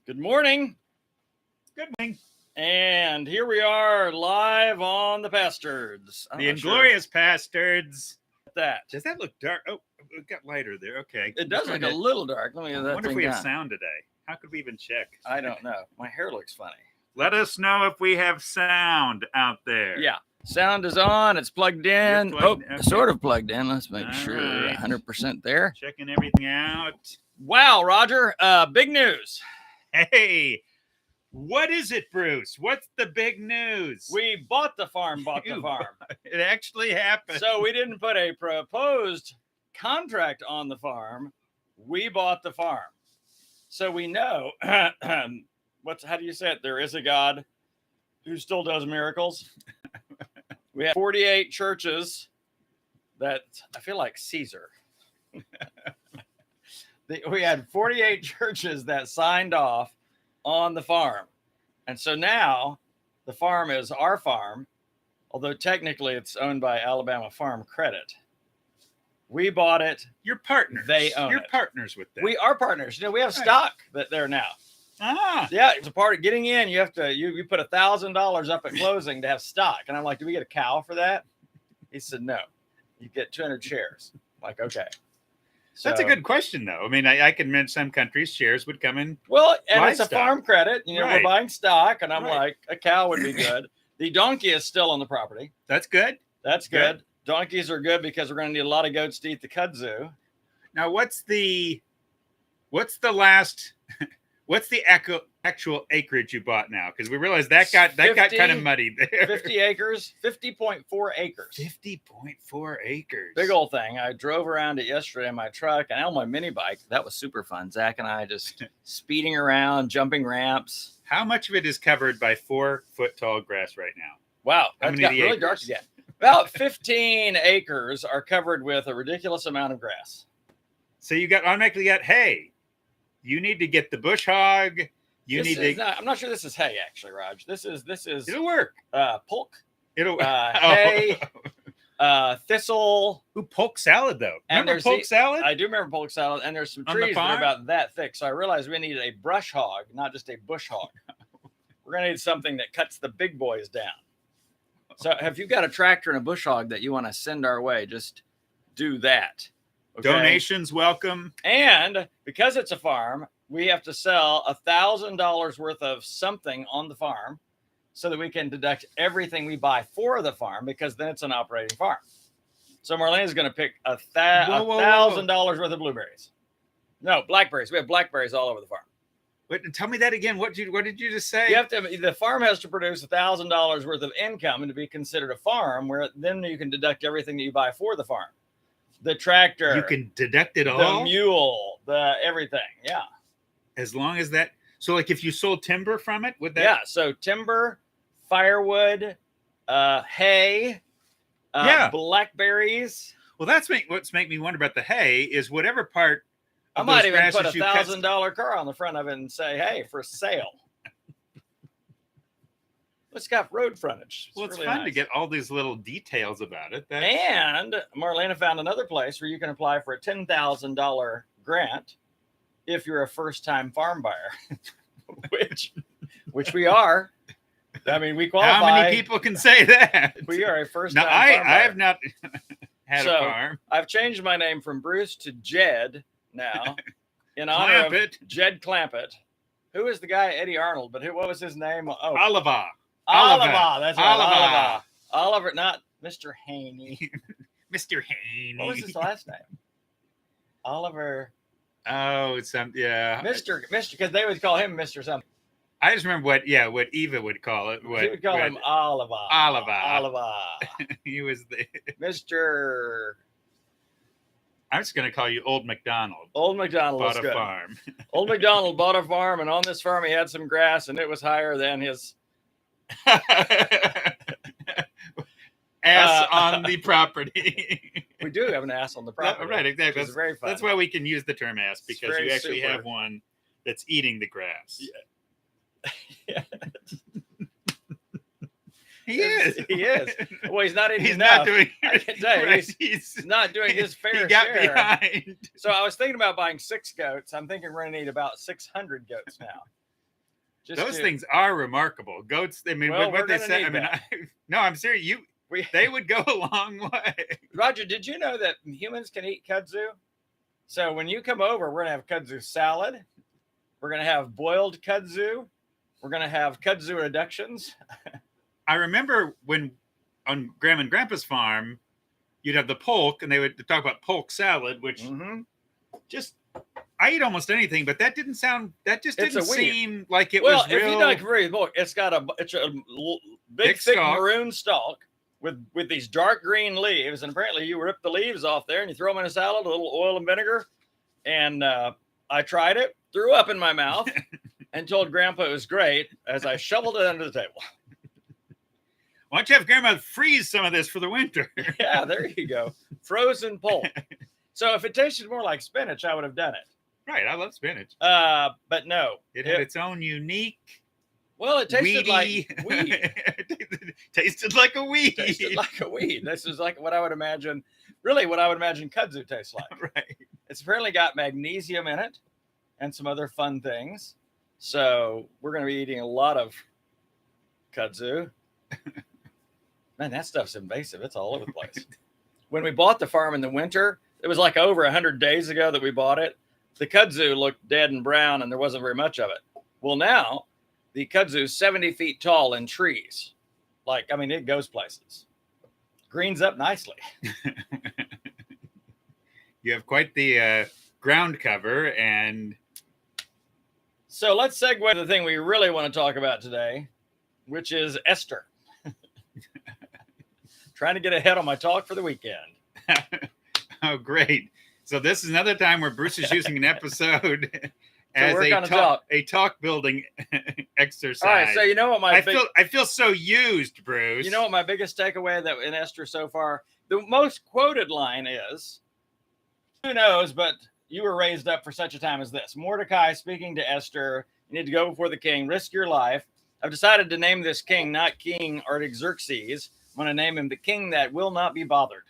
Good morning. Good morning. And here we are live on the Pastords. The Inglorious Pastords. That. Does that look dark? Oh, it got lighter there. Okay. It does look a little dark. Let me get that I wonder if thing we have down. sound today. How could we even check? I don't know. My hair looks funny. Let us know if we have sound out there. Yeah. Sound is on. It's plugged in. Okay. Sort of plugged in. Let's make All sure right. 100% there. Checking everything out. Wow, Roger. Big news. Hey, what is it, Bruce? What's the big news? We bought the farm. It actually happened. So we didn't put a proposed contract on the farm. We bought the farm. So we know how do you say it? There is a God who still does miracles. We have 48 churches that I feel like Caesar. We had 48 churches that signed off on the farm. And so now the farm is our farm, although technically it's owned by Alabama Farm Credit. We bought it. You're partners. They own You're it. partners with them. We are partners. We have stock that there now. Ah. Yeah, it's a part of getting in. You have to you put $1,000 up at closing to have stock. And I'm like, do we get a cow for that? He said, no. You get 200 shares. I'm like, okay. That's a good question, though. I mean, I can mention some countries shares would come in. Well, and livestock. It's a farm credit. We're Right. buying stock, and I'm Right. like, a cow would be good. The donkey is still on the property. That's good. That's good. Donkeys are good because we're going to need a lot of goats to eat the kudzu. Now, what's the actual acreage you bought now? Because we realized that got kind of muddy there. 50 acres, 50.4 acres. 50.4 acres. Big old thing. I drove around it yesterday in my truck and on my mini bike. That was super fun. Zach and I just speeding around, jumping ramps. How much of it is covered by 4-foot tall grass right now? Wow, How that's many got of the really acres? dark again. About 15 acres are covered with a ridiculous amount of grass. So you automatically got hay. You need to get the bush hog. I'm not sure this is hay, actually, Raj. This is It'll work. Polk, It'll hay, thistle. Ooh, polk salad though. And Remember polk salad? I do remember polk salad, and there's some On the trees that are farm? about that thick. So I realized we needed a brush hog, not just a bush hog. We're gonna need something that cuts the big boys down. So if you've got a tractor and a bush hog that you want to send our way, just do that. Okay? Donations welcome. And because it's a farm, we have to sell $1,000 worth of something on the farm so that we can deduct everything we buy for the farm, because then it's an operating farm. So Marlene's going to pick $1,000 worth of blueberries. No, blackberries. We have blackberries all over the farm. Wait, tell me that again. What did you just say? The farm has to produce $1,000 worth of income and to be considered a farm, where then you can deduct everything that you buy for the farm. The tractor. You can deduct it all? The mule, the everything. Yeah. As long as that. So like if you sold timber from it, would that? Yeah. So timber, firewood, hay, blackberries. Well, what's making me wonder about the hay is whatever part. I might even put $1,000 car on the front of it and say, hey, for sale. It's got road frontage. It's really fun nice to get all these little details about it. And Marlena found another place where you can apply for a $10,000 grant if you're a first-time farm buyer, which we are. I mean, we qualify. How many people can say that? We are a first-time farm buyer. I have not had a farm. I've changed my name from Bruce to Jed now in honor of Jed Clampett. Who is the guy? Eddie Arnold. But what was his name? Oh, Oliver. That's right. Oliver, not Mr. Haney. Mr. Haney. What was his last name? Oliver. Oh, it's Mr. Because they would call him Mr. something. I just remember what Eva would call it. She would call him Oliver. He was the Mr. I'm just going to call you Old MacDonald. Old MacDonald bought a farm. Old MacDonald bought a farm, and on this farm he had some grass, and it was higher than his ass on the property. We do have an ass on the property. Right, exactly. It's very fun. That's why we can use the term ass, because you actually super. have one that's eating the grass. Yeah. He is. He is. Well, he's not eating He's enough. not doing. I can tell you, right, he's not doing his fair he got share. Behind. So I was thinking about buying 6 goats. I'm thinking we're going to need about 600 goats now. Those things are remarkable. Goats. I mean, Well, what we're they gonna say. need I mean, that. no, I'm serious. They would go a long way. Roger, did you know that humans can eat kudzu? So when you come over, we're gonna have kudzu salad. We're gonna have boiled kudzu. We're gonna have kudzu reductions. I remember when on Grandma and Grandpa's farm, you'd have the polk, and they would talk about polk salad, which just I eat almost anything, but that didn't sound. That just It's didn't a weed. seem like it Well, was real. if you don't read the book, it's a big, thick stalk. maroon stalk with these dark green leaves, and apparently you rip the leaves off there and you throw them in a salad, a little oil and vinegar. And I tried it, threw up in my mouth, and told Grandpa it was great as I shoveled it under the table. Why don't you have Grandma freeze some of this for the winter? Yeah, there you go. Frozen pulp. So if it tasted more like spinach, I would have done it. Right, I love spinach. But no. It had its own unique. Well, it tasted weedy, like weed. Tasted like a weed. Tasted like a weed. This is like what I would imagine, really what I would imagine kudzu tastes like. Right. It's apparently got magnesium in it and some other fun things. So we're going to be eating a lot of kudzu. Man, that stuff's invasive. It's all over the place. When we bought the farm in the winter, it was like over 100 days ago that we bought it. The kudzu looked dead and brown and there wasn't very much of it. Well, now the kudzu is 70 feet tall in trees. Like, I mean, it goes places. Greens up nicely. You have quite the ground cover. And so let's segue to the thing we really want to talk about today, which is Esther. Trying to get ahead on my talk for the weekend. Oh, great. So this is another time where Bruce is using an episode as a talk building exercise. All right, so you know what I feel so used, Bruce. You know what my biggest takeaway that in Esther so far, the most quoted line is, who knows, but you were raised up for such a time as this. Mordecai speaking to Esther, you need to go before the king, risk your life. I've decided to name this king not King Artaxerxes. I'm going to name him the king that will not be bothered,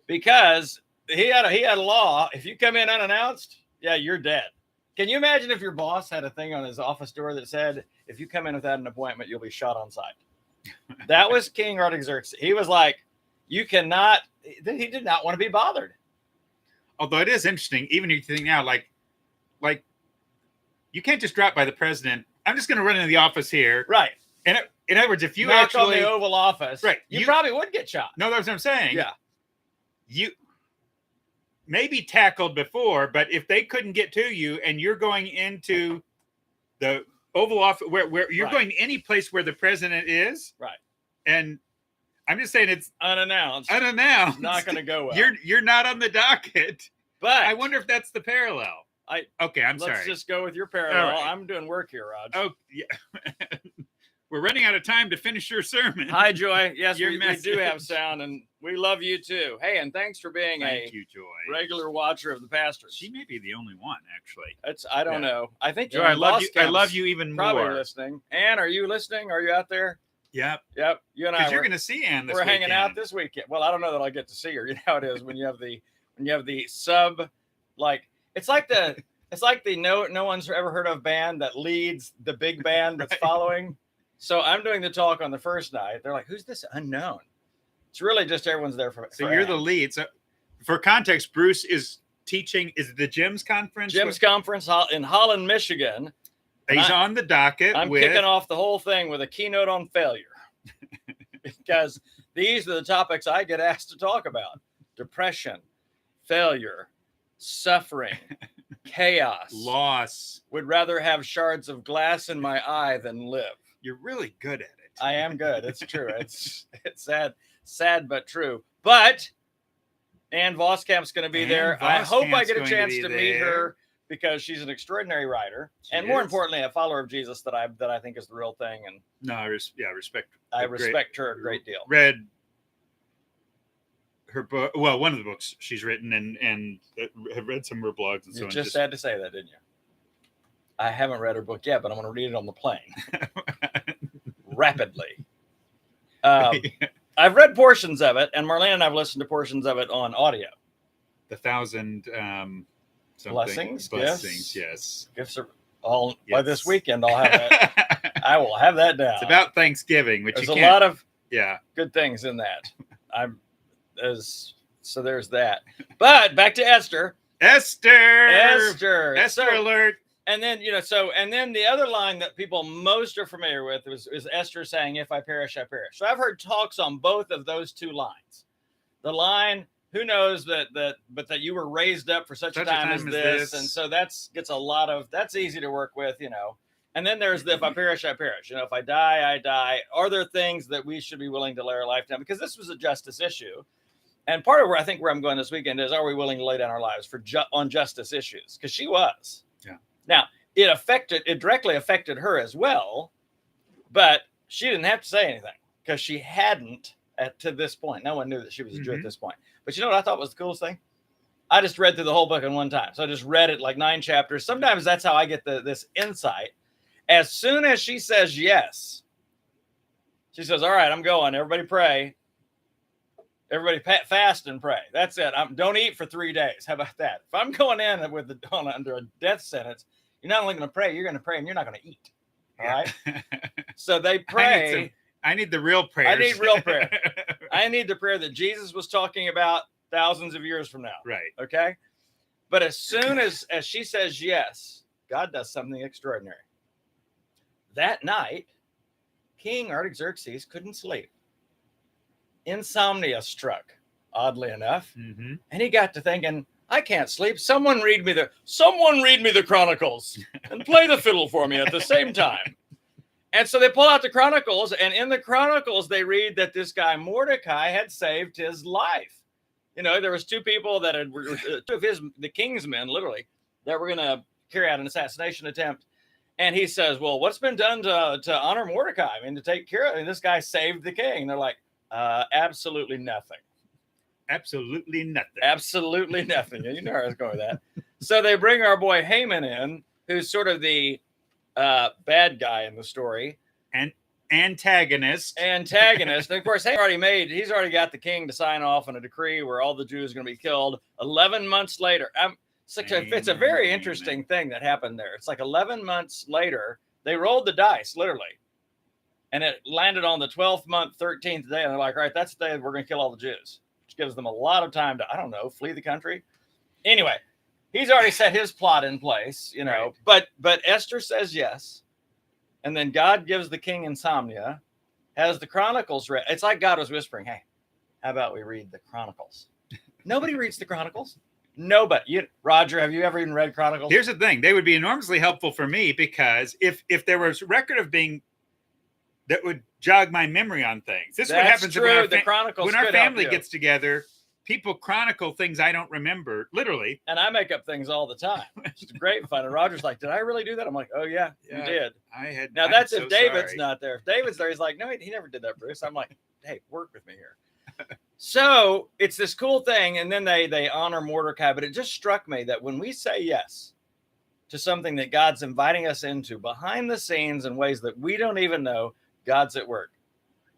because he had a law. If you come in unannounced, yeah, you're dead. Can you imagine if your boss had a thing on his office door that said, if you come in without an appointment, you'll be shot on sight? That was King Artaxerxes. He was like, you cannot, he did not want to be bothered. Although it is interesting, even if you think now, like you can't just drop by the president. I'm just going to run into the office here. Right. And in other words, if you knock on the Oval Office, right, you probably would get shot. No, that's what I'm saying. Yeah. You may be tackled before, but if they couldn't get to you and you're going into the Oval Office where you're going any place where the president is, right? And I'm just saying it's unannounced. Not going to go well. You're not on the docket. But I wonder if that's the parallel. I'm sorry. Let's just go with your parallel. Right. I'm doing work here, Raj. Oh, yeah. We're running out of time to finish your sermon. Hi, Joy. Yes, we do have sound, and we love you too. Hey, and thanks for being Joy, regular watcher of the Pastords. She may be the only one, actually. I don't know. I think Joy, I love you even probably more. Listening. Ann, are you listening? Are you out there? Yep. You and I. Because you're going to see Ann this weekend. We're hanging out weekend. this weekend. Well, I don't know that I'll get to see her. You know how it is when you have the sub, like it's like the no one's ever heard of band that leads the big band that's following. So I'm doing the talk on the first night. They're like, who's this unknown? It's really just everyone's there for. So you're the lead. So for context, Bruce is teaching. Is it the Jim's conference? Jim's conference in Holland, Michigan. He's on the docket. I'm kicking off the whole thing with a keynote on failure. Because these are the topics I get asked to talk about: depression, failure, suffering, chaos, loss. Would rather have shards of glass in my eye than live. You're really good at it. I am good. It's true. It's sad but true. But Ann Voskamp's going to be there. I hope I get a chance to meet her, because she's an extraordinary writer, and more importantly, a follower of Jesus that I think is the real thing. And no, I respect. I respect her a great deal. Read her book. Well, one of the books she's written, and have read some of her blogs and so on. You just had to say that, didn't you? I haven't read her book yet, but I'm going to read it on the plane rapidly. I've read portions of it, and Marlene and I've listened to portions of it on audio. The 1,000 blessings, yes. Gifts are By this weekend, I'll have that. I will have that down. It's about Thanksgiving, which there's you a can't. lot of Yeah. good things in that. So there's that. But back to Esther. Esther So, alert. And then, and then the other line that people most are familiar with is Esther saying, "If I perish, I perish." So I've heard talks on both of those two lines. The line, "Who knows but that you were raised up for such a time as this," and so that's easy to work with, And then there's the "if I perish, I perish." If I die, I die. Are there things that we should be willing to lay our life down? Because this was a justice issue. And part of where I'm going this weekend is, are we willing to lay down our lives on justice issues? Because she was. Yeah. Now, it directly affected her as well, but she didn't have to say anything because she hadn't to this point. No one knew that she was a Jew at this point. But you know what I thought was the coolest thing? I just read through the whole book in one time. So I just read it like 9 chapters. Sometimes that's how I get this insight. As soon as she says yes, she says, "All right, I'm going. Everybody pray. Everybody fast and pray. That's it. Don't eat for 3 days. How about that? If I'm going in under a death sentence, you're not only going to pray, you're going to pray and you're not going to eat." All right. So they pray. I need the real prayer. I need real prayer. I need the prayer that Jesus was talking about thousands of years from now. Right. Okay. But as soon as she says yes, God does something extraordinary. That night, King Artaxerxes couldn't sleep. Insomnia struck, oddly enough, and he got to thinking, "I can't sleep. Someone read me the Chronicles and play the fiddle for me at the same time." And so they pull out the Chronicles, and in the Chronicles they read that this guy Mordecai had saved his life. There was 2 people that were 2 of the king's men, literally, that were going to carry out an assassination attempt. And he says, "Well, what's been done to honor Mordecai? To take care of it. This guy saved the king." And they're like, "Absolutely nothing." Absolutely nothing. Absolutely nothing. You know where I was going with that. So they bring our boy Haman in, who's sort of the bad guy in the story. And antagonist. And of course, he's already got the king to sign off on a decree where all the Jews are going to be killed 11 months later. It's a very interesting thing that happened there. It's like 11 months later, they rolled the dice, literally. And it landed on the 12th month, 13th day. And they're like, "All right, that's the day we're going to kill all the Jews," which gives them a lot of time to, flee the country. Anyway, he's already set his plot in place, Right. But Esther says yes. And then God gives the king insomnia, has the Chronicles read. It's like God was whispering, "Hey, how about we read the Chronicles?" Nobody reads the Chronicles. Nobody. Roger, have you ever even read Chronicles? Here's the thing. They would be enormously helpful for me because if there was a record of being that would jog my memory on things. This is what happens when our family gets together. People chronicle things I don't remember, literally. And I make up things all the time. It's great fun. And Roger's like, "Did I really do that?" I'm like, "Oh, yeah, you did." That's if David's not there. If David's there, he's like, "No, he never did that, Bruce." I'm like, "Hey, work with me here." So it's this cool thing. And then they honor Mordecai. But it just struck me that when we say yes to something that God's inviting us into behind the scenes in ways that we don't even know, God's at work.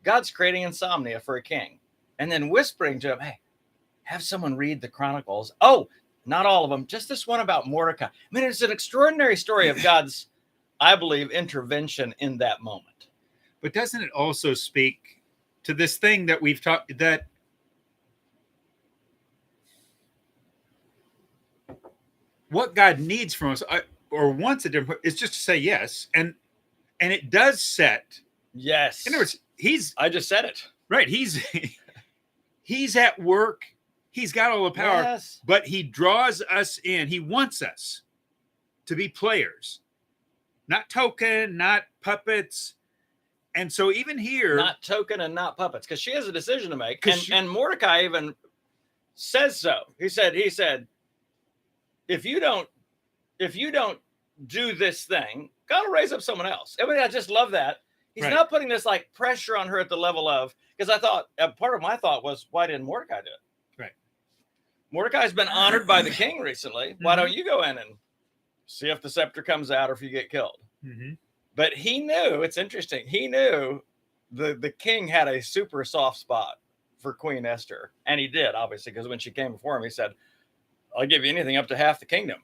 God's creating insomnia for a king and then whispering to him, "Hey, have someone read the Chronicles." Oh, not all of them, just this one about Mordecai. It's an extraordinary story of God's, I believe, intervention in that moment. But doesn't it also speak to this thing that we've talked, that what God needs from us or wants is just to say yes. And it does set. Yes. In other words, I just said it. Right. He's at work. He's got all the power, yes. But he draws us in. He wants us to be players, not token, not puppets. And so even here, not token and not puppets, because she has a decision to make. And Mordecai even says so. He said, if you don't do this thing, God will raise up someone else. I just love that. He's not putting this like pressure on her at the level of, because I thought part of my thought was, why didn't Mordecai do it? Right. Mordecai's been honored by the king recently. Why don't you go in and see if the scepter comes out or if you get killed? Mm-hmm. But he knew, it's interesting. He knew the king had a super soft spot for Queen Esther. And he did, obviously, because when she came before him, he said, "I'll give you anything up to half the kingdom."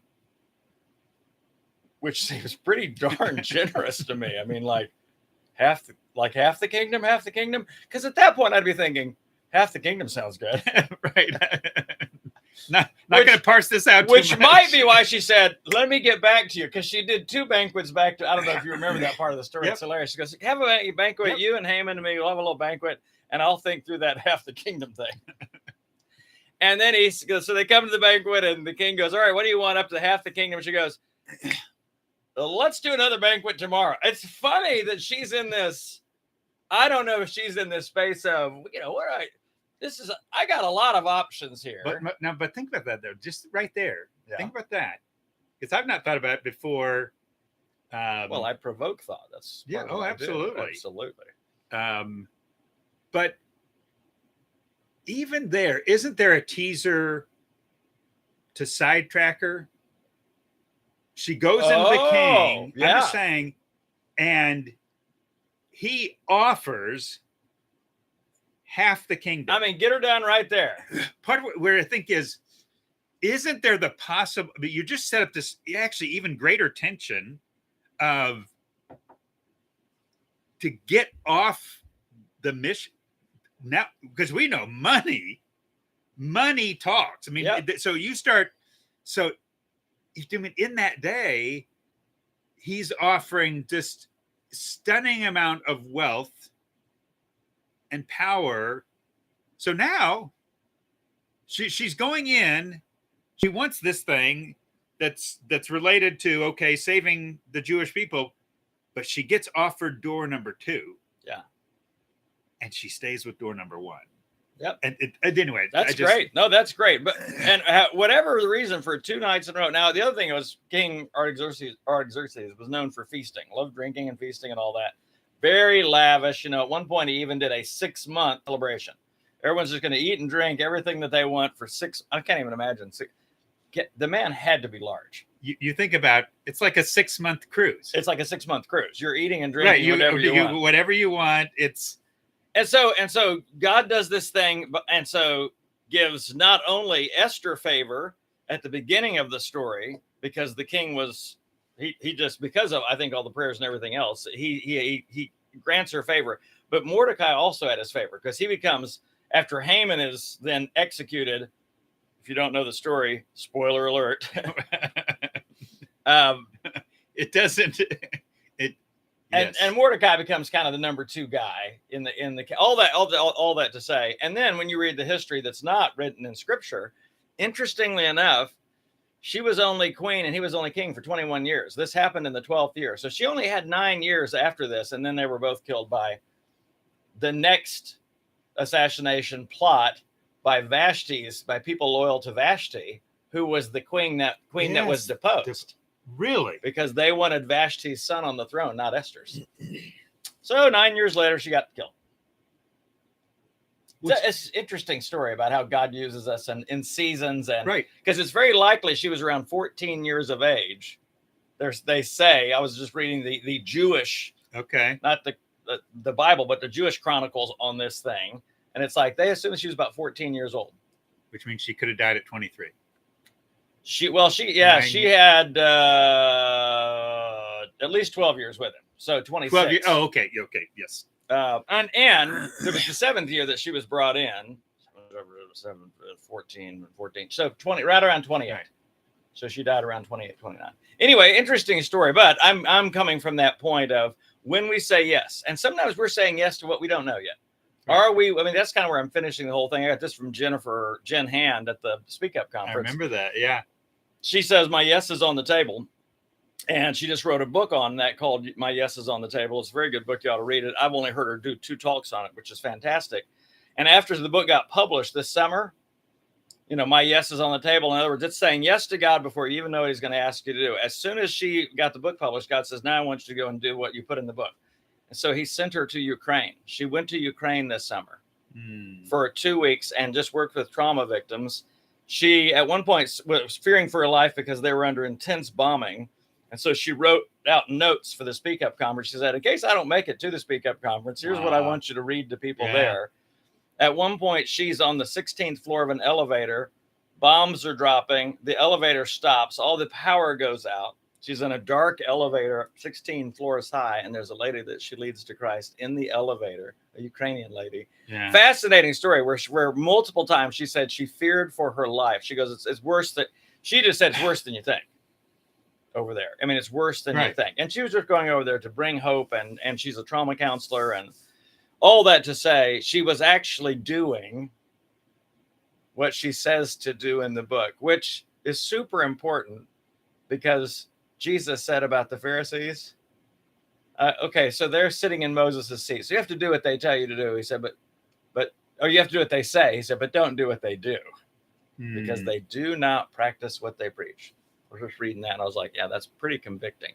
which seems pretty darn generous to me. I mean, like half the kingdom, half the kingdom. Because at that point, I'd be thinking half the kingdom sounds good, right? Not going to parse this out too which much. might be why she said, "Let me get back to you," because she did 2 banquets back to. I don't know if you remember that part of the story. Yep. It's hilarious. She goes, "Have a banquet, Yep. you and Haman and me. We'll have a little banquet, and I'll think through that half the kingdom thing." And then he goes, so they come to the banquet, and the king goes, "All right, what do you want up to half the kingdom?" She goes, "Well, let's do another banquet tomorrow." It's funny that she's in this. I don't know if she's in this space of, I got a lot of options here. But think about that though, just right there. Yeah. Think about that, because I've not thought about it before. Well, I provoke thought. That's absolutely, absolutely. But even there, isn't there a teaser to sidetrack her? She goes into the king. Yeah. I'm just saying, and he offers half the kingdom. I mean, get her done right there. Part of where I think isn't there the possible? But you just set up this actually even greater tension of to get off the mission now, because we know money talks. I mean, so you start. So in that day, he's offering just stunning amount of wealth and power. So now she's going in. She wants this thing that's related to saving the Jewish people, but she gets offered door number 2. Yeah, and she stays with door number 1. Yep. And anyway, that's great. No, that's great. But whatever the reason for 2 nights in a row. Now the other thing was King Artaxerxes was known for feasting, loved drinking and feasting and all that. Very lavish. At one point he even did a 6-month celebration. Everyone's just going to eat and drink everything that they want for 6. I can't even imagine. The man had to be large. You think about it's like a 6-month cruise. It's like a 6-month cruise. You're eating and drinking whatever you want. It's. And so God does this thing, and so gives not only Esther favor at the beginning of the story, because the king was, he just, because of, I think, all the prayers and everything else, he grants her favor. But Mordecai also had his favor, because he becomes, after Haman is then executed, if you don't know the story, spoiler alert. It doesn't. Yes. And Mordecai becomes kind of the number 2 guy in the all that to say. And then when you read the history that's not written in scripture, interestingly enough, she was only queen and he was only king for 21 years. This happened in the 12th year. So she only had 9 years after this. And then they were both killed by the next assassination plot by people loyal to Vashti, who was the queen that was deposed. Really? Because they wanted Vashti's son on the throne, not Esther's. So 9 years later, she got killed. It's an interesting story about how God uses us in seasons, and right, because it's very likely she was around 14 years of age. They say, I was just reading the Jewish, not the Bible, but the Jewish chronicles on this thing, and it's like they assume she was about 14 years old, which means she could have died at 23. She had at least 12 years with him. So 26. 12 years. Oh, okay. Yes. And there was the 7th year that she was brought in. 14. So 20, right around 28. Right. So she died around 28, 29. Anyway, interesting story. But I'm coming from that point of when we say yes. And sometimes we're saying yes to what we don't know yet. Right. Are we? I mean, that's kind of where I'm finishing the whole thing. I got this from Jen Hand at the Speak Up conference. I remember that. Yeah. She says, my yes is on the table. And she just wrote a book on that called My Yes is on the Table. It's a very good book. You ought to read it. I've only heard her do 2 talks on it, which is fantastic. And after the book got published this summer, My Yes is on the Table. In other words, it's saying yes to God before you even know what he's going to ask you to do. As soon as she got the book published, God says, now I want you to go and do what you put in the book. And so he sent her to Ukraine. She went to Ukraine this summer for 2 weeks and just worked with trauma victims. She, at one point, was fearing for her life because they were under intense bombing. And so she wrote out notes for the Speak Up conference. She said, in case I don't make it to the Speak Up conference, here's what I want you to read to people there. At one point, she's on the 16th floor of an elevator. Bombs are dropping. The elevator stops. All the power goes out. She's in a dark elevator, 16 floors high, and there's a lady that she leads to Christ in the elevator, a Ukrainian lady. Yeah. Fascinating story where multiple times she said she feared for her life. She goes, it's worse that she just said it's worse than you think over there. I mean, it's worse than you think. And she was just going over there to bring hope, and she's a trauma counselor, and all that to say she was actually doing what she says to do in the book, which is super important because Jesus said about the Pharisees, okay, so they're sitting in Moses' seat. So you have to do what they tell you to do. He said, or you have to do what they say. He said, but don't do what they do because they do not practice what they preach. I was just reading that and I was like, yeah, that's pretty convicting.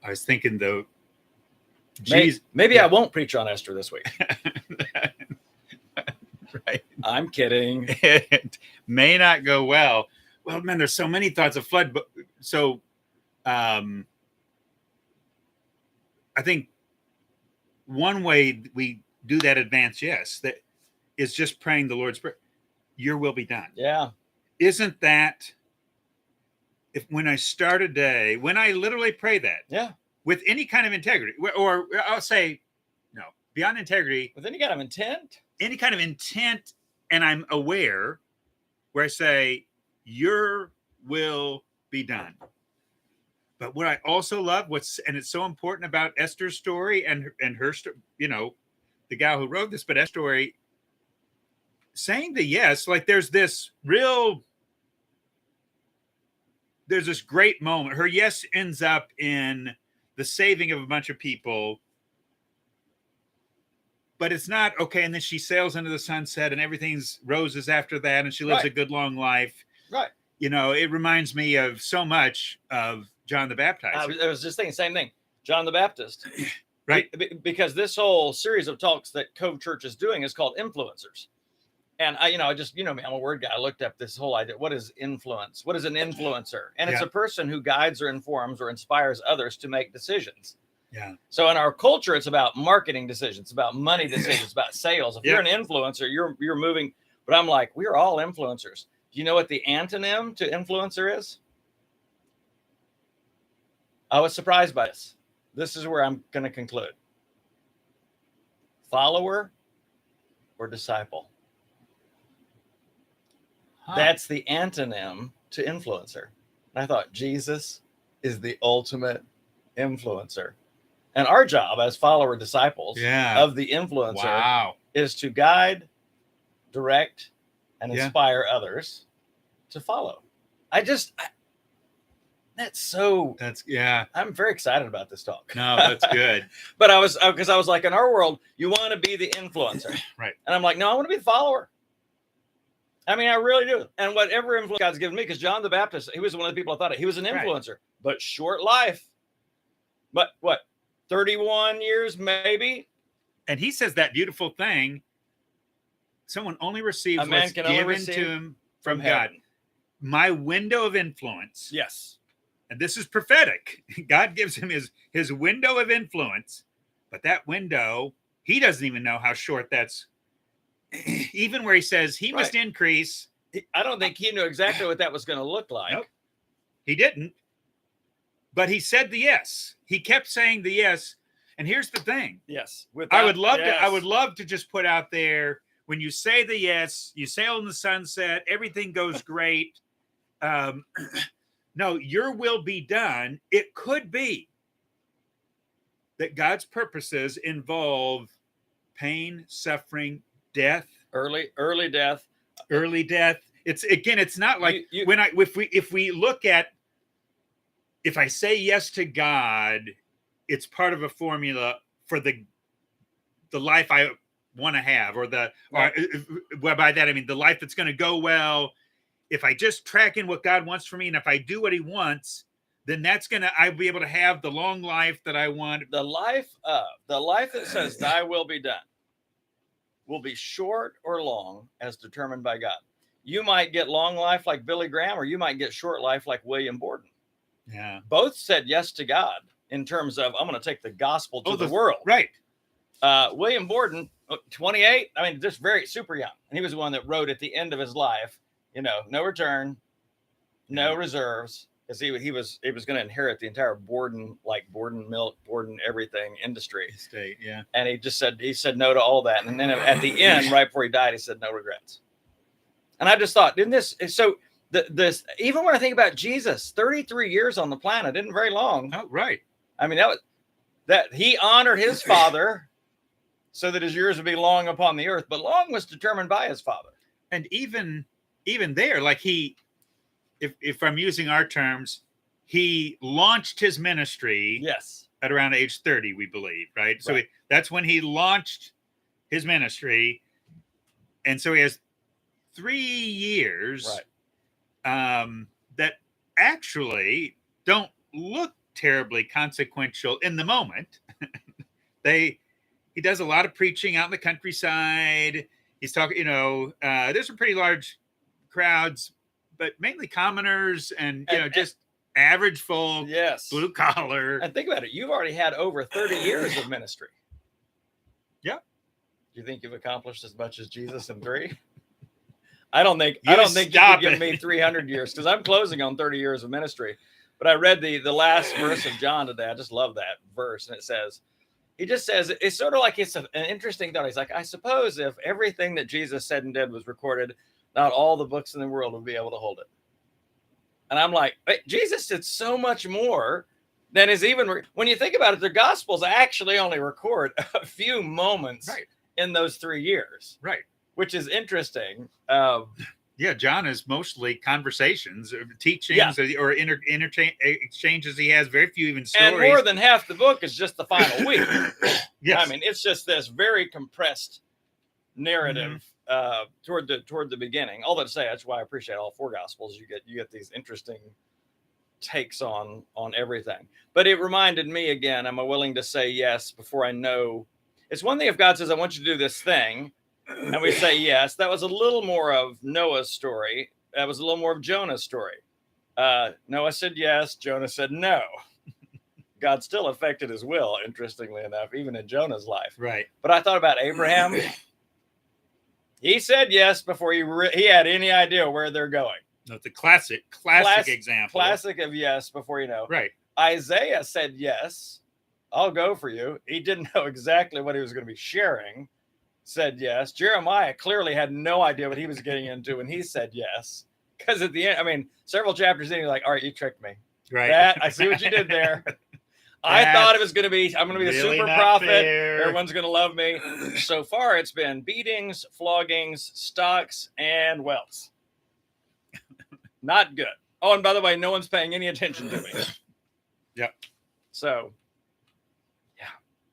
I was thinking though, maybe I won't preach on Esther this week. Right. I'm kidding. It may not go well. Well, man, there's so many thoughts of flood. But so I think one way we do that advance, yes, that is just praying the Lord's Prayer. Your will be done. Yeah. Isn't that when I start a day, when I literally pray that, yeah, with any kind of integrity, or I'll say, no, beyond integrity, with any kind of intent, and I'm aware, where I say, your will be done. But what I also love, and it's so important about Esther's story and her story, the gal who wrote this, but Esther's story, saying the yes, like there's this great moment. Her yes ends up in the saving of a bunch of people, but it's not okay. And then she sails into the sunset and everything's roses after that. And she lives a good long life. Right. It reminds me of so much of John the Baptist. I was just thinking the same thing. John the Baptist. Right. Because this whole series of talks that Cove Church is doing is called Influencers. And I just, me, I'm a word guy. I looked up this whole idea. What is influence? What is an influencer? And it's a person who guides or informs or inspires others to make decisions. Yeah. So in our culture, it's about marketing decisions, about money decisions, about sales. If you're an influencer, you're moving. But I'm like, we're all influencers. Do you know what the antonym to influencer is? I was surprised by this. This is where I'm going to conclude. Follower or disciple? That's the antonym to influencer. And I thought Jesus is the ultimate influencer. And our job as follower disciples of the influencer is to guide, direct, and inspire others to follow. I'm very excited about this talk. No, that's good. But I was like, in our world, you want to be the influencer. Right. And I'm like, no, I want to be the follower. I mean, I really do. And whatever influence God's given me, because John the Baptist, he was one of the people I thought of. He was an influencer, but short life. But what, 31 years maybe? And he says that beautiful thing. Someone only receives what's given to him from God. My window of influence. Yes. And this is prophetic. God gives him his window of influence. But that window, he doesn't even know how short that's. Even where he says he must increase. I don't think he knew exactly what that was going to look like. Nope. He didn't. But he said the yes. He kept saying the yes. And here's the thing. Yes. I would love to just put out there, when you say the yes, you sail in the sunset, everything goes great. No, your will be done. It could be that God's purposes involve pain, suffering, death, early death. It's not like if we look at, if I say yes to God, it's part of a formula for the life I want to have, or by that I mean the life that's going to go well. If I just track in what God wants for me, and if I do what he wants, then I'll be able to have the long life that I want. The life that says thy will be done will be short or long as determined by God. You might get long life like Billy Graham, or you might get short life like William Borden. Yeah. Both said yes to God in terms of, I'm going to take the gospel to the world. Right. William Borden, 28, I mean, just very super young. And he was the one that wrote at the end of his life, no return, no reserves, because he was going to inherit the entire Borden milk, Borden everything industry. State, yeah. And he said no to all that. And then at the end, right before he died, he said no regrets. And I just thought, didn't this? So this, even when I think about Jesus, 33 years on the planet, isn't very long. Oh, right. I mean, that he honored his father so that his years would be long upon the earth, but long was determined by his father. And even there, like if I'm using our terms, he launched his ministry. Yes. At around age 30, we believe, right? So that's when he launched his ministry. And so he has 3 years that actually don't look terribly consequential in the moment. He does a lot of preaching out in the countryside. He's talking, there's some pretty large crowds, but mainly commoners and just average folk, yes, blue collar. And think about it. You've already had over 30 years of ministry. Yeah. Do you think you've accomplished as much as Jesus in 3? I don't think you can give me 300 years, because I'm closing on 30 years of ministry. But I read the last verse of John today. I just love that verse. And he just says, it's sort of like it's an interesting thought. He's like, I suppose if everything that Jesus said and did was recorded, not all the books in the world would be able to hold it. And I'm like, Jesus did so much more than is even, when you think about it, the Gospels actually only record a few moments in those 3 years. Right. Which is interesting. Yeah, John is mostly conversations, or teachings, or exchanges. He has very few even stories. And more than half the book is just the final week. Yes. I mean, it's just this very compressed narrative toward the beginning. All that to say, that's why I appreciate all 4 Gospels. You get these interesting takes on everything. But it reminded me again, am I willing to say yes before I know? It's one thing if God says, I want you to do this thing, and we say yes. That was a little more of Noah's story. That was a little more of Jonah's story. Noah said yes. Jonah said no. God still affected his will, interestingly enough, even in Jonah's life. Right. But I thought about Abraham. He said yes before he had any idea where they're going. That's a classic example. Classic of yes before you know. Right. Isaiah said yes. I'll go for you. He didn't know exactly what he was going to be sharing. Said yes. Jeremiah clearly had no idea what he was getting into when he said yes. Because at the end, I mean, several chapters in, you're like, all right, you tricked me. Right. I see what you did there. I thought it was going to be, I'm going to be the super prophet. Fair. Everyone's going to love me. So far, it's been beatings, floggings, stocks, and welts. Not good. Oh, and by the way, no one's paying any attention to me. Yep. So, yeah,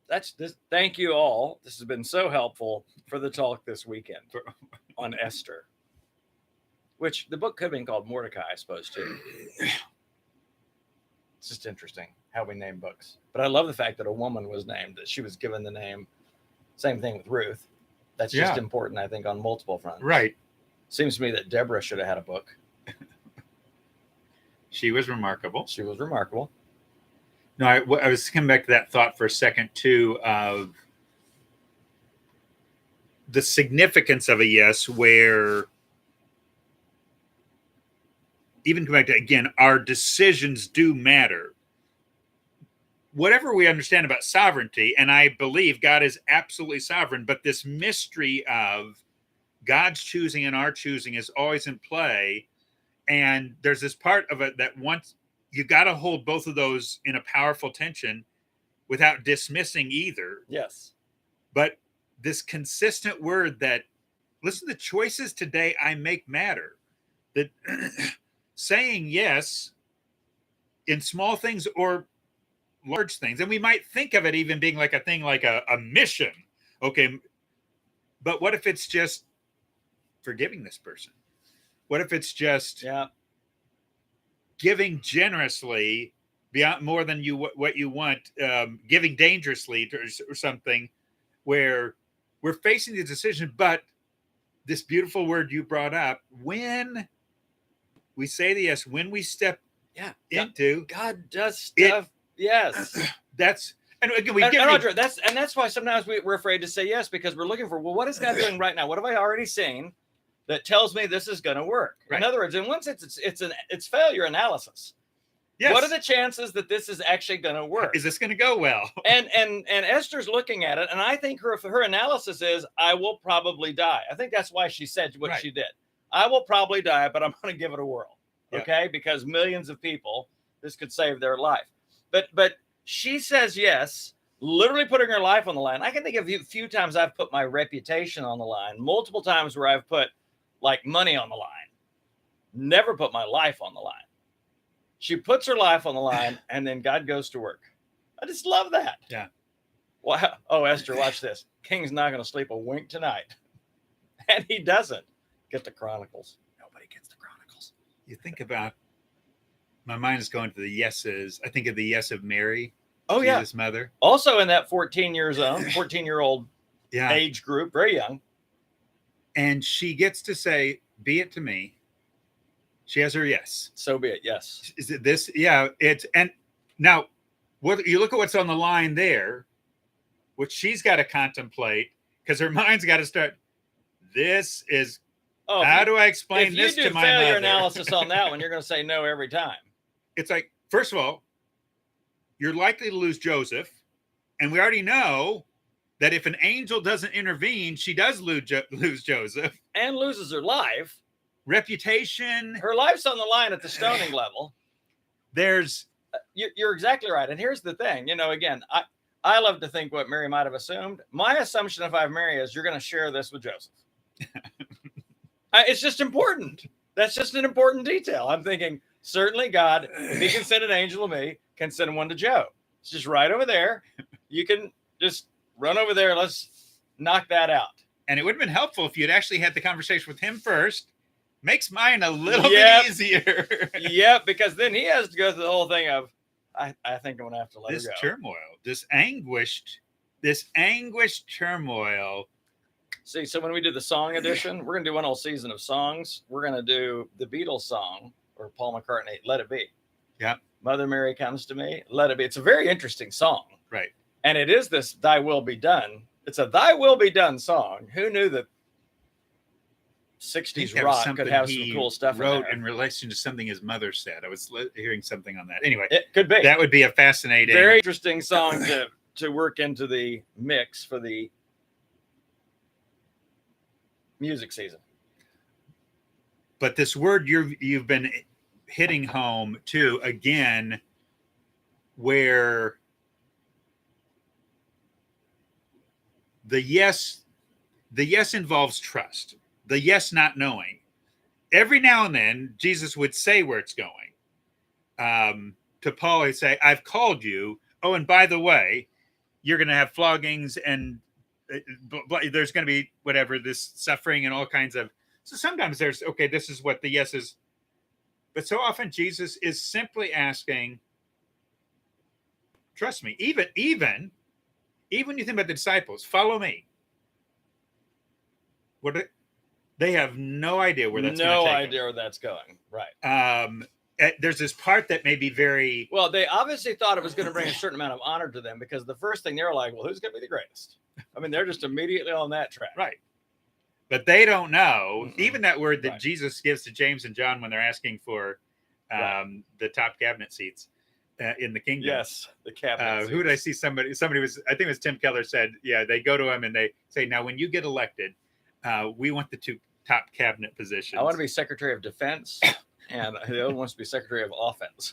that's this. Thank you all. This has been so helpful for the talk this weekend on Esther, which the book could have been called Mordecai, I suppose, too. It's just interesting how we name books. But I love the fact that a woman was named, that she was given the name. Same thing with Ruth. That's just important, I think, on multiple fronts. Right. Seems to me that Deborah should have had a book. She was remarkable. She was remarkable. No, I was coming back to that thought for a second, too, of the significance of a yes, where even come back to, again, our decisions do matter. Whatever we understand about sovereignty, and I believe God is absolutely sovereign, but this mystery of God's choosing and our choosing is always in play. And there's this part of it that once you got to hold both of those in a powerful tension without dismissing either. Yes. But this consistent word that, listen, the choices today I make matter. That saying yes in small things or large things, and we might think of it even being like a thing, like a mission. Okay. But what if it's just forgiving this person? What if it's just giving generously beyond more than what you want, giving dangerously or something, where we're facing the decision, but this beautiful word you brought up, when we say the yes, when we step into God does stuff. Yes. That's, and again, Roger, that's why sometimes we're afraid to say yes, because we're looking for, well, what is God doing right now? What have I already seen that tells me this is going to work? Right. In other words, and once it's failure analysis. Yes. What are the chances that this is actually going to work? Is this going to go well? and Esther's looking at it, and I think her analysis is, I will probably die. I think that's why she said what Right. she did. I will probably die, but I'm going to give it a whirl. Yeah. Okay, because millions of people, this could save their life. But she says yes, literally putting her life on the line. I can think of a few times I've put my reputation on the line, multiple times where I've put like money on the line. Never put my life on the line. She puts her life on the line, and then God goes to work. I just love that. Yeah. Wow. Oh, Esther, watch this. King's not going to sleep a wink tonight. And he doesn't. Get the Chronicles. Nobody gets the Chronicles. You think about, my mind is going to the yeses. I think of the yes of Mary. Oh, Jesus' yeah. mother. Also in that 14-year-old Yeah. age group, very young. And she gets to say, be it to me. She has her yes. So be it. Yes. Is it this? Yeah. It's, and now what you look at what's on the line there, what she's got to contemplate, because her mind's got to start. This is, how do I explain this to my mother? If you do failure analysis on that one, you're going to say no every time. It's like, first of all, you're likely to lose Joseph. And we already know that if an angel doesn't intervene, she does lose Joseph. And loses her life. Reputation. Her life's on the line at the stoning level. There's. You're exactly right. And here's the thing. Again, I love to think what Mary might have assumed. My assumption if I marry is you're going to share this with Joseph. It's just important. That's just an important detail. I'm thinking, certainly God, if he can send an angel to me, can send one to Joe. It's just right over there. You can just run over there. Let's knock that out. And it would have been helpful if you'd actually had the conversation with him first. Makes mine a little bit easier. Yep, because then he has to go through the whole thing of, I think I'm going to have to let her go. Turmoil, this anguished turmoil. See, so when we do the song edition, we're going to do one whole season of songs. We're going to do the Beatles song, or Paul McCartney, Let It Be. Yeah. Mother Mary Comes to Me, Let It Be. It's a very interesting song. Right. And it is this Thy Will Be Done. It's a Thy Will Be Done song. Who knew that 60s rock could have some cool stuff in relation to something his mother said. I was hearing something on that. Anyway, it could be. That would be a fascinating, very interesting song to work into the mix for the music season. But this word you've been hitting home too again, where the yes involves trust. The yes not knowing. Every now and then, Jesus would say where it's going. To Paul, he'd say, I've called you. Oh, and by the way, you're going to have floggings and there's going to be whatever, this suffering and all kinds of. So sometimes there's, okay, this is what the yes is. But so often Jesus is simply asking, trust me, even when you think about the disciples, follow me. They have no idea where that's going to take them. No idea where that's going. Right. There's this part that may be very... Well, they obviously thought it was going to bring a certain amount of honor to them, because the first thing they're like, well, who's going to be the greatest? I mean, they're just immediately on that track. Right. But they don't know. Even that word that Jesus gives to James and John when they're asking for the top cabinet seats in the kingdom. Yes, the cabinet seats. Who did I see? Somebody was, I think it was Tim Keller said, yeah, they go to him and they say, now, when you get elected, we want the two top cabinet positions. I want to be Secretary of Defense, and the other wants to be Secretary of Offense.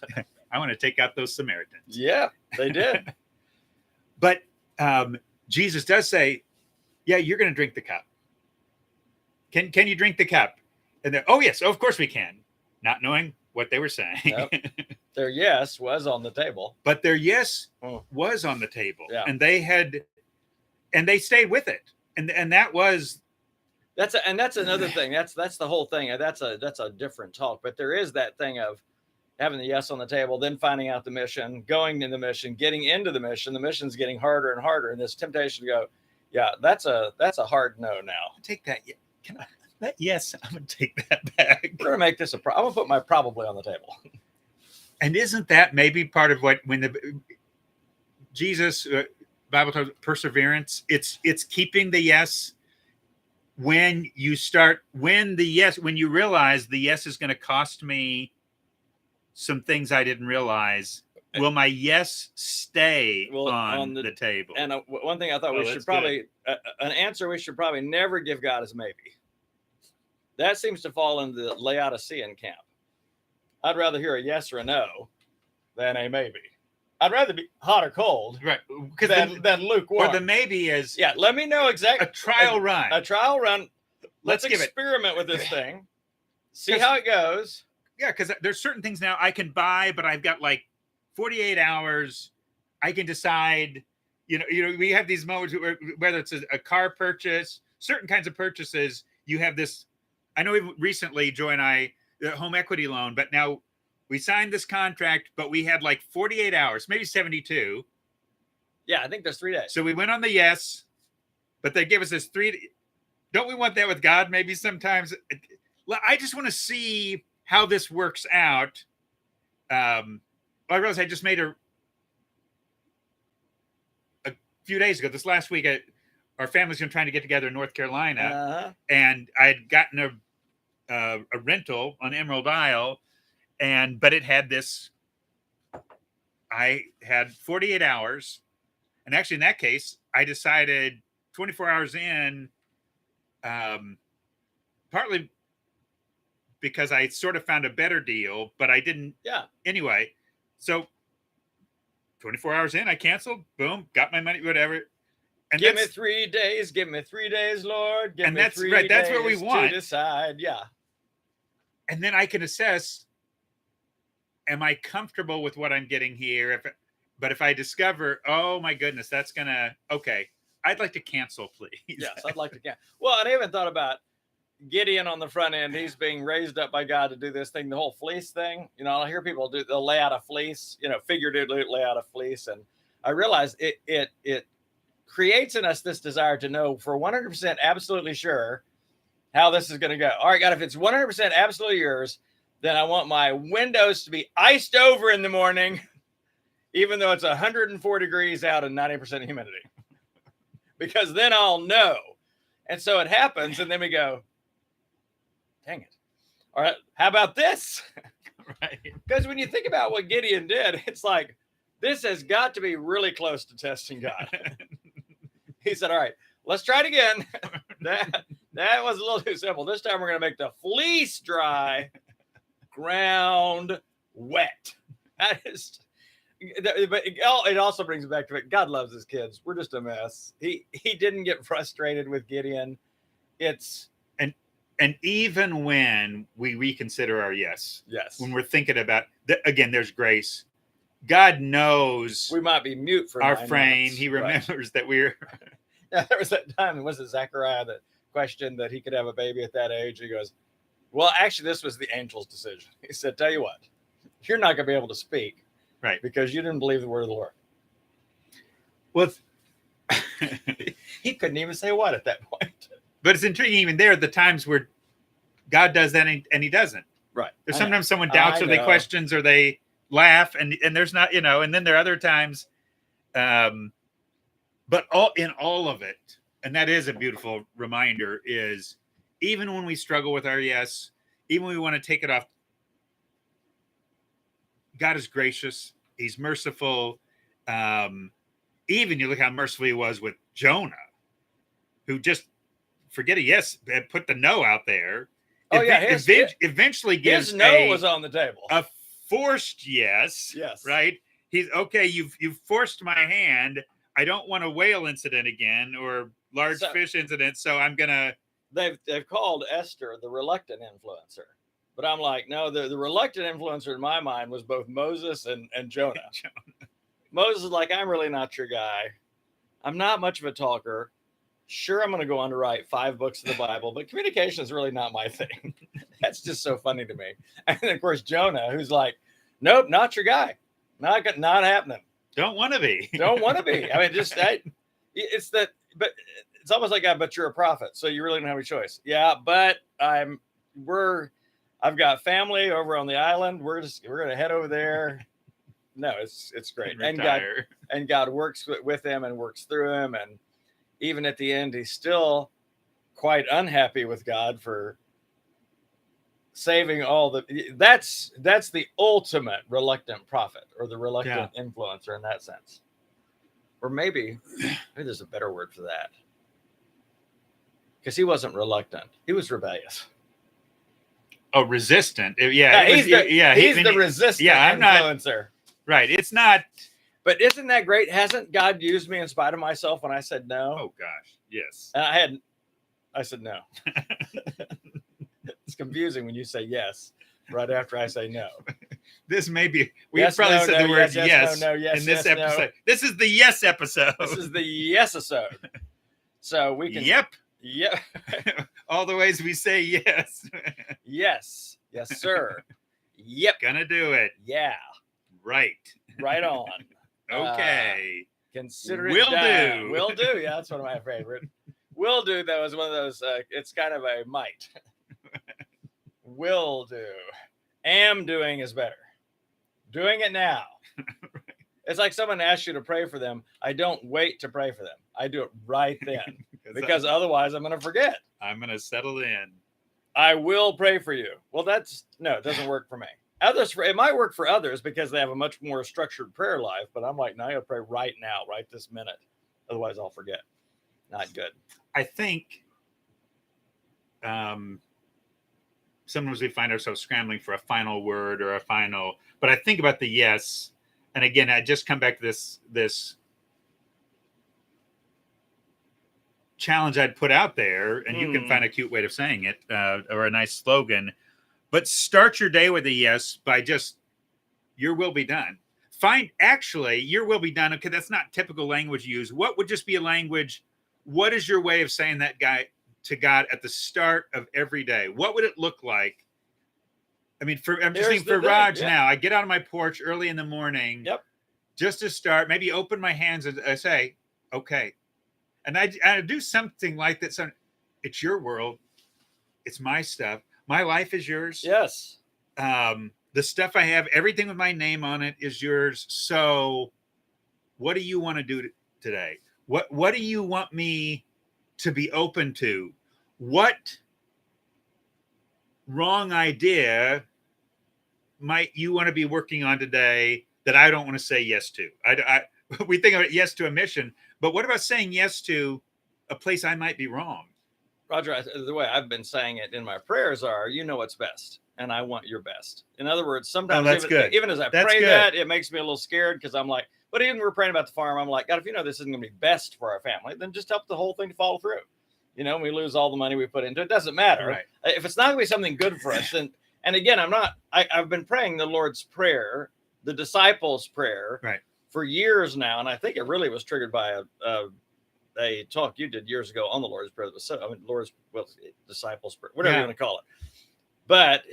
I want to take out those Samaritans. Yeah, they did. But Jesus does say, yeah, you're going to drink the cup. Can you drink the cup? And they're, oh, yes, of course we can. Not knowing what they were saying. Yep. Their yes was on the table. But their yes was on the table. Yeah. And they stayed with it. And that was... That's another thing. That's the whole thing. That's a different talk. But there is that thing of having the yes on the table, then finding out the mission, going in the mission, getting into the mission. The mission's getting harder and harder, and this temptation to go, yeah, that's a hard no now. Take that. Can I? That yes, I'm gonna take that back. We're gonna make this I'm gonna put my probably on the table. And isn't that maybe part of what when the Jesus Bible talks perseverance? It's keeping the yes. When you realize the yes is going to cost me some things I didn't realize. Will my yes stay on the table? And one thing I thought we should probably, an answer we should probably never give God is maybe. That seems to fall in the Laodicean camp. I'd rather hear a yes or a no than a maybe. I'd rather be hot or cold, right? Than lukewarm. Or the maybe is let me know exactly a trial run. A trial run. Let's experiment with this thing. See how it goes. Yeah, because there's certain things now I can buy, but I've got like 48 hours. I can decide. You know, we have these moments where, whether it's a car purchase, certain kinds of purchases, you have this. I know recently, Joy and I, the home equity loan, but now we signed this contract, but we had like 48 hours, maybe 72. Yeah, I think there's 3 days. So we went on the yes, but they give us this 3. Don't we want that with God? Maybe sometimes. I just want to see how this works out. I realized I just made a few days ago, this last week, our family's been trying to get together in North Carolina, and I had gotten a rental on Emerald Isle, but it had this. I had 48 hours, and actually in that case, I decided 24 hours in, partly because I sort of found a better deal, but I didn't. Yeah. Anyway, so 24 hours in, I canceled. Boom, got my money, whatever. And give me 3 days. Give me 3 days, Lord. Give and me that's 3 right. That's days what we want to decide. Yeah. And then I can assess: am I comfortable with what I'm getting here? But if I discover, oh my goodness, that's gonna I'd like to cancel, please. Yes, I'd like to cancel. Well, and I even thought about Gideon on the front end. He's being raised up by God to do this thing, the whole fleece thing. You know, I'll hear people they'll lay out a fleece, figuratively lay out a fleece. And I realize it creates in us this desire to know for 100% absolutely sure how this is going to go. All right, God, if it's 100% absolutely yours, then I want my windows to be iced over in the morning, even though it's 104 degrees out and 90% humidity, because then I'll know. And so it happens. And then we go, dang it. All right, how about this? Right. Because when you think about what Gideon did, it's like, this has got to be really close to testing God. He said, all right, let's try it again. That was a little too simple. This time we're going to make the fleece dry, ground wet. That is, but it also brings it back to it. God loves his kids. We're just a mess. He didn't get frustrated with Gideon. And even when we reconsider our yes, when we're thinking about again, there's grace. God knows we might be mute for our frame. Minutes. He remembers that we're. Yeah, there was that time. Was it Zechariah that questioned that he could have a baby at that age? He goes, "Well, actually, this was the angel's decision." He said, "Tell you what, you're not going to be able to speak, right? Because you didn't believe the word of the Lord." Well, he couldn't even say what at that point. But it's intriguing. Even there, the times where God does that and he doesn't. Right. There's sometimes someone doubts or they questions or they laugh and there's not, and then there are other times, but in all of it, and that is a beautiful reminder, is even when we struggle with our yes, even when we want to take it off, God is gracious. He's merciful. Even you look how merciful he was with Jonah, who just forget a yes, put the no out there. Eventually gives his no was on the table. A forced yes. Yes. Right. He's okay. You've forced my hand. I don't want a whale incident again or large fish incident. So I'm gonna. They've called Esther the reluctant influencer, but I'm like, no, the reluctant influencer in my mind was both Moses and Jonah. Moses is like, I'm really not your guy. I'm not much of a talker. Sure, I'm going to go on to write 5 books of the Bible, but communication is really not my thing. That's just so funny to me. And then, of course, Jonah, who's like, nope, not your guy. Not happening. Don't want to be. Don't want to be. I mean, it's that, but it's almost like, but you're a prophet, so you really don't have a choice. Yeah, but I've got family over on the island. We're going to head over there. No, it's great. And God works with him and works through him. And even at the end, he's still quite unhappy with God for saving all that's the ultimate reluctant prophet or the reluctant influencer in that sense. Or maybe there's a better word for that. Because he wasn't reluctant. He was rebellious. Oh, resistant. He's the resistant influencer. Not, right. It's not. But isn't that great? Hasn't God used me in spite of myself when I said no? Oh, gosh. Yes. And I said no. It's confusing when you say yes right after I say no. This may be, probably said the word yes in this episode. No. This is the yes episode. This is the yes episode. So we can. Yep. Yep. All the ways we say yes. Yes. Yes, sir. Yep. Gonna do it. Yeah. Right. Right on. Okay. Consider it done. Will do. Yeah, that's one of my favorite. Will do, though, is one of those, it's kind of a might. Will do. Am doing is better. Doing it now. Right. It's like someone asks you to pray for them. I don't wait to pray for them. I do it right then. because otherwise I'm going to forget. I'm going to settle in. I will pray for you. Well, it doesn't work for me. It might work for others because they have a much more structured prayer life. But I'm like, no, I got to pray right now, right this minute. Otherwise I'll forget. Not good. I think sometimes we find ourselves scrambling for a final word or but I think about the yes. And again, I just come back to this challenge I'd put out there, and you can find a cute way of saying it or a nice slogan, but start your day with a yes by just, your will be done. Find actually your will be done. Okay. That's not typical language used. What would just be a language? What is your way of saying that to God at the start of every day? What would it look like? I mean, I'm just thinking for Raj now, I get out of my porch early in the morning, just to start, maybe open my hands and I say, okay. And I do something like that. So it's your world. It's my stuff. My life is yours. Yes. The stuff I have, everything with my name on it is yours. So what do you want to do today? What do you want me to be open to? What wrong idea might you want to be working on today that I don't want to say yes to? We think of it yes to a mission, but what about saying yes to a place I might be wrong? Roger, the way I've been saying it in my prayers are, you know what's best, and I want your best. In other words, sometimes even as I pray that, it makes me a little scared because I'm like, but even we're praying about the farm, I'm like, God, if you know this isn't going to be best for our family, then just help the whole thing to follow through. You know, we lose all the money we put into it. It doesn't matter. Right. If it's not going to be something good for us, then, and again, I've been praying the Lord's Prayer, the disciples' prayer, for years now, and I think it really was triggered by a talk you did years ago on the Lord's Prayer. Disciples' Prayer, whatever you want to call it. But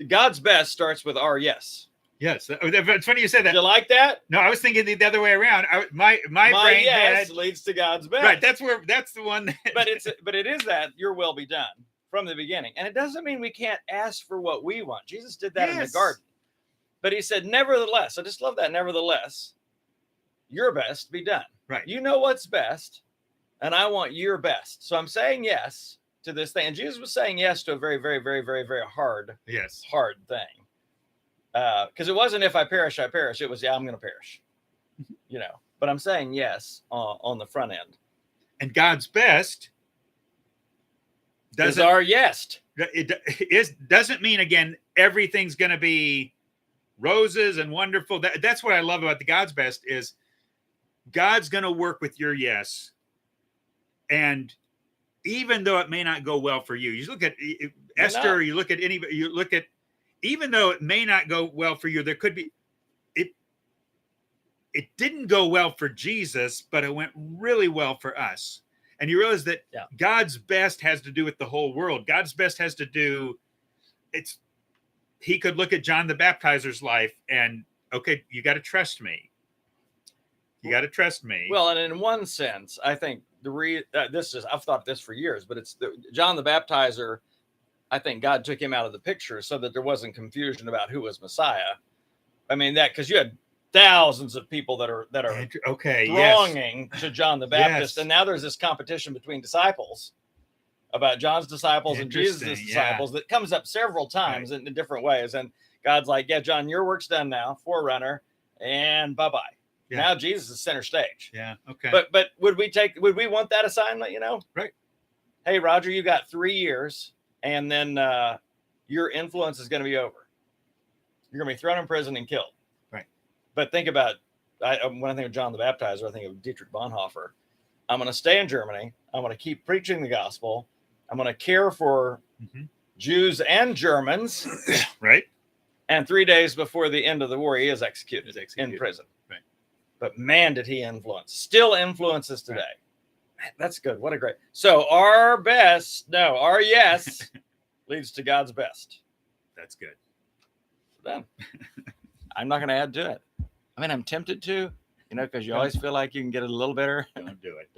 God's best starts with our yes. Yes, it's funny you said that. Did you like that? No, I was thinking the other way around. My brain yes leads to God's best. Right, that's the one. But it is that your will be done from the beginning, and it doesn't mean we can't ask for what we want. Jesus did that in the garden, but he said, "Nevertheless," I just love that. Nevertheless, your best be done. Right. You know what's best, and I want your best. So I'm saying yes to this thing, and Jesus was saying yes to a very, very, very, very, very hard thing. Because it wasn't if I perish, I perish. It was, I'm going to perish, you know, but I'm saying yes on the front end. And God's best is our yes. It doesn't mean, again, everything's going to be roses and wonderful. That's what I love about the God's best is God's going to work with your yes. And even though it may not go well for you, you look at Esther, you look at anybody, even though it may not go well for you, there could be, it didn't go well for Jesus, but it went really well for us. And you realize that God's best has to do with the whole world. God's best has to do, he could look at John the Baptizer's life and, okay, you got to trust me. You got to trust me. Well, and in one sense, I think I've thought this for years, but it's John the Baptizer. I think God took him out of the picture so that there wasn't confusion about who was Messiah. I mean because you had thousands of people that are thronging to John the Baptist, and now there's this competition between disciples about John's disciples and Jesus' Interesting, disciples that comes up several times in different ways. And God's like, yeah, John, your work's done now, forerunner, and bye-bye. Yeah. Now Jesus is center stage. Yeah. Okay. But would we want that assignment, you know? Right. Hey, Roger, you got 3 years, and then your influence is going to be over. You're going to be thrown in prison and killed. Right. But think about, when I think of John the Baptizer, I think of Dietrich Bonhoeffer. I'm going to stay in Germany. I'm going to keep preaching the gospel. I'm going to care for Jews and Germans. Right. And 3 days before the end of the war, he is executed in prison. Right. But man, did he influence. Still influences today. Right. That's good. What a great. So our yes leads to God's best. That's good. Done. I'm not going to add to it. I mean, I'm tempted to, you know, because you always feel like you can get it a little better. Don't do it.